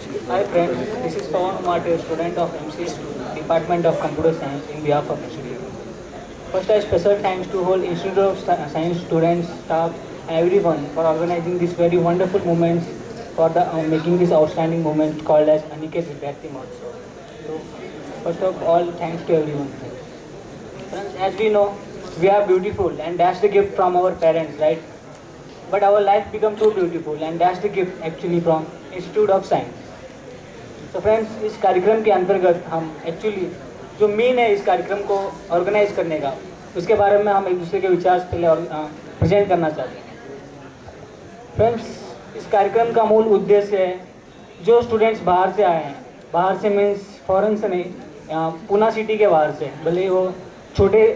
Hi friends, this is Pawan Umate, student of MCS Department of Computer Science in behalf of Institute. First, a special thanks to whole Institute of Science students, staff, and everyone for organizing this very wonderful moments for the making this outstanding moment called as Aniket Vidyarthi Mahotsav. So, first of all, thanks to everyone. Friends, as we know, we are beautiful, and that's the gift from our parents, right? But our life becomes so beautiful, and that's the gift actually from Institute of Science. तो friends, इस कार्यक्रम के अंतर्गत हम actually जो main है इस कार्यक्रम को ऑर्गेनाइज करने का, उसके बारे में हम एक दूसरे के विचार पहले और प्रेजेंट करना चाहते हैं। फ्रेंड्स, इस कार्यक्रम का मूल उद्देश्य है जो स्टूडेंट्स बाहर से आए हैं, बाहर से मीन्स फॉरेन से नहीं, पूना सिटी के बाहर से, भले वो छोटे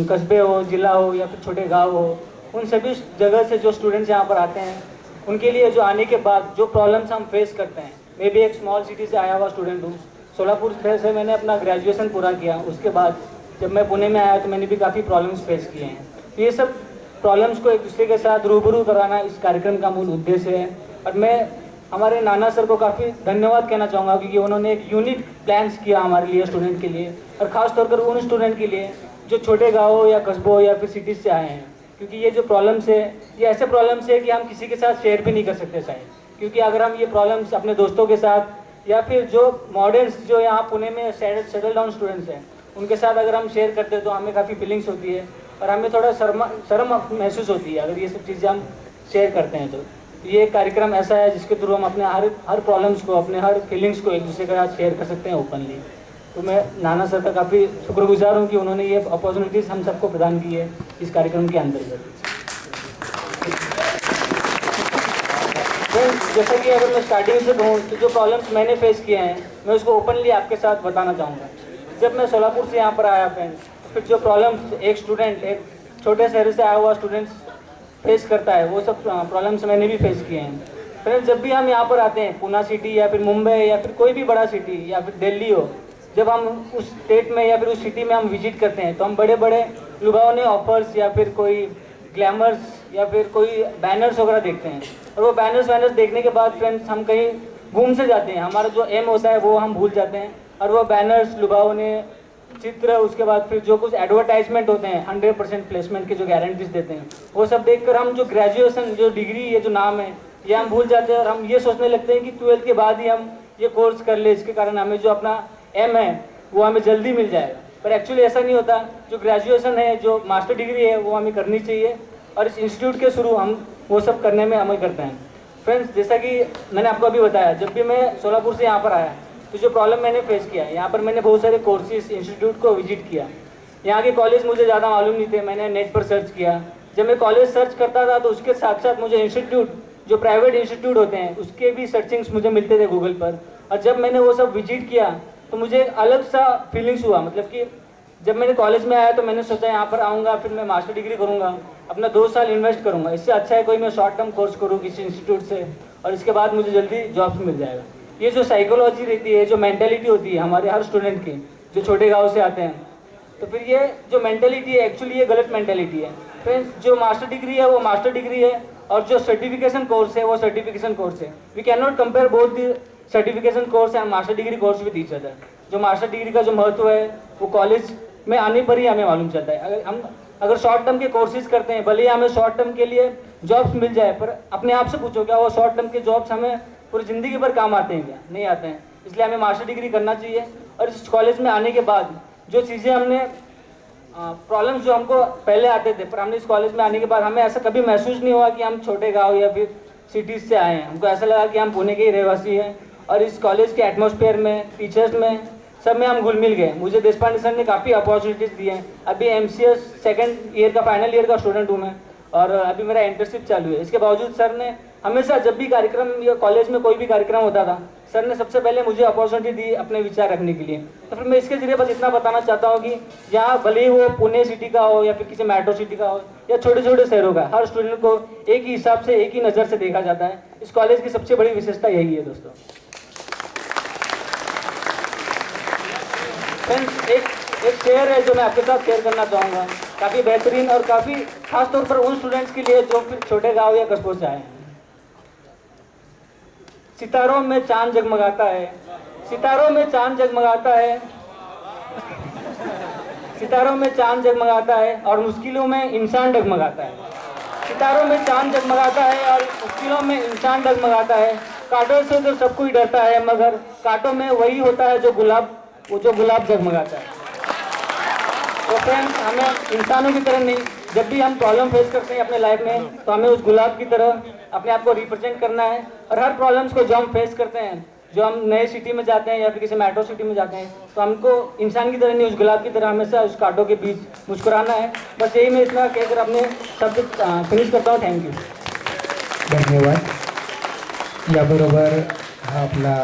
कस्बे हो, ज़िला हो या फिर छोटे गाँव हो, उन सभी जगह से जो स्टूडेंट्स यहाँ पर आते हैं, उनके लिए जो आने के बाद जो प्रॉब्लम्स हम फेस करते हैं। मैं भी एक स्मॉल सिटी से आया हुआ स्टूडेंट हूँ, सोलापुर से मैंने अपना ग्रेजुएशन पूरा किया। उसके बाद जब मैं पुणे में आया तो मैंने भी काफ़ी प्रॉब्लम्स फेस किए हैं। तो ये सब प्रॉब्लम्स को एक दूसरे के साथ रूबरू कराना इस कार्यक्रम का मूल उद्देश्य है। और मैं हमारे नाना सर को काफ़ी धन्यवाद कहना चाहूँगा, क्योंकि उन्होंने एक यूनिक प्लान्स किया हमारे लिए, स्टूडेंट के लिए, और ख़ास तौर पर उन स्टूडेंट के लिए जो छोटे गाँवों या कस्बों या फिर सिटीज़ से आए हैं। क्योंकि ये जो प्रॉब्लम्स है, ये ऐसे प्रॉब्लम्स है कि हम किसी के साथ शेयर भी नहीं कर सकते शायद, क्योंकि अगर हम ये प्रॉब्लम्स अपने दोस्तों के साथ या फिर जो मॉडर्न्स जो यहाँ पुणे में सेटल डाउन स्टूडेंट्स हैं उनके साथ अगर हम शेयर करते हैं तो हमें काफ़ी फीलिंग्स होती है और हमें थोड़ा शर्म महसूस होती है अगर ये सब चीज़ें हम शेयर करते हैं। तो ये कार्यक्रम ऐसा है जिसके थ्रू हम अपने हर प्रॉब्लम्स को, अपने हर फीलिंग्स को एक दूसरे के साथ शेयर कर सकते हैं ओपनली। तो मैं नाना सर का काफ़ी शुक्रगुजार हूँ कि उन्होंने ये अपॉर्चुनिटीज़ हम सबको प्रदान की है इस कार्यक्रम के अंतर्गत। जैसा कि अगर मैं स्टार्टिंग से कहूँ तो जो प्रॉब्लम्स मैंने फेस किए हैं मैं उसको ओपनली आपके साथ बताना चाहूँगा। जब मैं सोलापुर से यहाँ पर आया फ्रेंड्स, तो फिर जो प्रॉब्लम्स एक स्टूडेंट, एक छोटे शहर से आया हुआ स्टूडेंट्स फेस करता है, वो सब प्रॉब्लम्स मैंने भी फेस किए हैं। फ्रेंड्स, जब भी हम यहाँ पर आते हैं, पूना सिटी या फिर मुंबई या फिर कोई भी बड़ा सिटी या फिर दिल्ली हो, जब हम उस स्टेट में या फिर उस सिटी में हम विजिट करते हैं तो हम बड़े बड़े लुगावने ऑफर्स या फिर कोई ग्लैमर्स या फिर कोई बैनर्स वगैरह देखते हैं। और वो बैनर्स देखने के बाद फ्रेंड्स हम कहीं घूम से जाते हैं, हमारा जो एम होता है वो हम भूल जाते हैं। और वो बैनर्स, लुभावने चित्र, उसके बाद फिर जो कुछ एडवर्टाइजमेंट होते हैं 100% प्लेसमेंट के जो गारंटीज देते हैं, वो सब देखकर हम जो ग्रेजुएशन, जो डिग्री, ये जो नाम है, ये हम भूल जाते हैं और हम ये सोचने लगते हैं कि 12th के बाद ही हम ये कोर्स कर ले, इसके कारण हमें जो अपना एम है वो हमें जल्दी मिल जाएगा। पर एक्चुअली ऐसा नहीं होता। जो ग्रेजुएशन है, जो मास्टर डिग्री है, वो हमें करनी चाहिए और इस इंस्टीट्यूट के शुरू हम वो सब करने में अमल करते हैं। फ्रेंड्स, जैसा कि मैंने आपको अभी बताया, जब भी मैं सोलापुर से यहाँ पर आया तो जो प्रॉब्लम मैंने फेस किया, यहाँ पर मैंने बहुत सारे कोर्सेज, इंस्टीट्यूट को विजिट किया। यहाँ के कॉलेज मुझे ज़्यादा मालूम नहीं थे, मैंने नेट पर सर्च किया। जब मैं कॉलेज सर्च करता था तो उसके साथ साथ मुझे इंस्टीट्यूट, जो प्राइवेट इंस्टीट्यूट होते हैं, उसके भी सर्चिंग्स मुझे मिलते थे गूगल पर। और जब मैंने वो सब विजिट किया तो मुझे एक अलग सा फीलिंग्स हुआ। मतलब कि जब मैंने कॉलेज में आया तो मैंने सोचा यहाँ पर आऊँगा, फिर मैं मास्टर डिग्री करूँगा, अपना 2 साल इन्वेस्ट करूँगा, इससे अच्छा है कोई मैं शॉर्ट टर्म कोर्स करूँ किसी इंस्टीट्यूट से और इसके बाद मुझे जल्दी जॉब्स मिल जाएगा। ये जो साइकोलॉजी रहती है, जो मेंटेलिटी होती है हमारे हर स्टूडेंट की जो छोटे गाँव से आते हैं, तो फिर ये जो मेंटेलिटी है एक्चुअली ये गलत मेंटेलिटी है। फ्रेंड्स, जो मास्टर डिग्री है वो मास्टर डिग्री है और जो सर्टिफिकेशन कोर्स है वो सर्टिफिकेशन कोर्स है। We can not compare both the certification course and master degree course with each other. जो मास्टर डिग्री का जो महत्व है वो कॉलेज में आने पर ही हमें मालूम चलता है। अगर शॉर्ट टर्म के कोर्सेज करते हैं, भले ही हमें शॉर्ट टर्म के लिए जॉब्स मिल जाए, पर अपने आप से पूछो क्या वो शॉर्ट टर्म के जॉब्स हमें पूरी ज़िंदगी भर काम आते हैं क्या? नहीं आते हैं। इसलिए हमें मास्टर डिग्री करना चाहिए। और इस कॉलेज में आने के बाद जो चीज़ें हमने प्रॉब्लम्स जो हमको पहले आते थे, पर हमने इस कॉलेज में आने के बाद हमें ऐसा कभी महसूस नहीं हुआ कि हम छोटे गाँव या फिर सिटीज़ से आए हैं। हमको ऐसा लगा कि हम पुणे के ही रहवासी हैं और इस कॉलेज के एटमॉस्फेयर में, टीचर्स में, सब में हम घुल मिल गए। मुझे देशपांडे सर ने काफ़ी अपॉर्चुनिटीज़ दी हैं। अभी MCS सेकंड ईयर का, फाइनल ईयर का स्टूडेंट हूँ मैं और अभी मेरा इंटर्नशिप चालू है। इसके बावजूद सर ने हमेशा, जब भी कार्यक्रम या कॉलेज में कोई भी कार्यक्रम होता था, सर ने सबसे पहले मुझे अपॉर्चुनिटी दी अपने विचार रखने के लिए। तो फिर मैं इसके जरिए बस इतना बताना चाहता हूँ कि यहाँ भले ही वो पुणे सिटी का हो या फिर किसी मेट्रो सिटी का हो या छोटे छोटे शहरों का, हर स्टूडेंट को एक ही हिसाब से, एक ही नज़र से देखा जाता है। इस कॉलेज की सबसे बड़ी विशेषता यही है दोस्तों। फ्रेंड्स, एक शेयर है जो मैं आपके साथ शेयर करना चाहूँगा, काफ़ी बेहतरीन और काफ़ी खास तौर पर उन स्टूडेंट्स के लिए जो फिर छोटे गांव या कस्बों से आए हैं। सितारों में चांद जगमगाता है, सितारों में चांद जगमगाता है, सितारों में चांद जगमगाता है और मुश्किलों में इंसान डगमगाता है। सितारों में चांद जगमगाता है और मुश्किलों में इंसान डगमगाता है। कांटों से तो सब कोई डरता है, मगर कांटों में वही होता है जो गुलाब जगमगाता है। तो फ्रेंड्स, हमें इंसानों की तरह नहीं, जब भी हम प्रॉब्लम फेस करते हैं अपने लाइफ में, तो हमें उस गुलाब की तरह अपने आप को रिप्रेजेंट करना है। और हर प्रॉब्लम्स को जो हम फेस करते हैं, जो हम नए सिटी में जाते हैं या फिर किसी मेट्रो सिटी में जाते हैं, तो हमको इंसान की तरह नहीं, उस गुलाब की तरह हमेशा उस कांटों के बीच मुस्कुराना है। बस यही मैं इतना कहकर अपने शब्द फिनिश करता हूँ। Thank you. धन्यवाद. याबरोबर हा आपला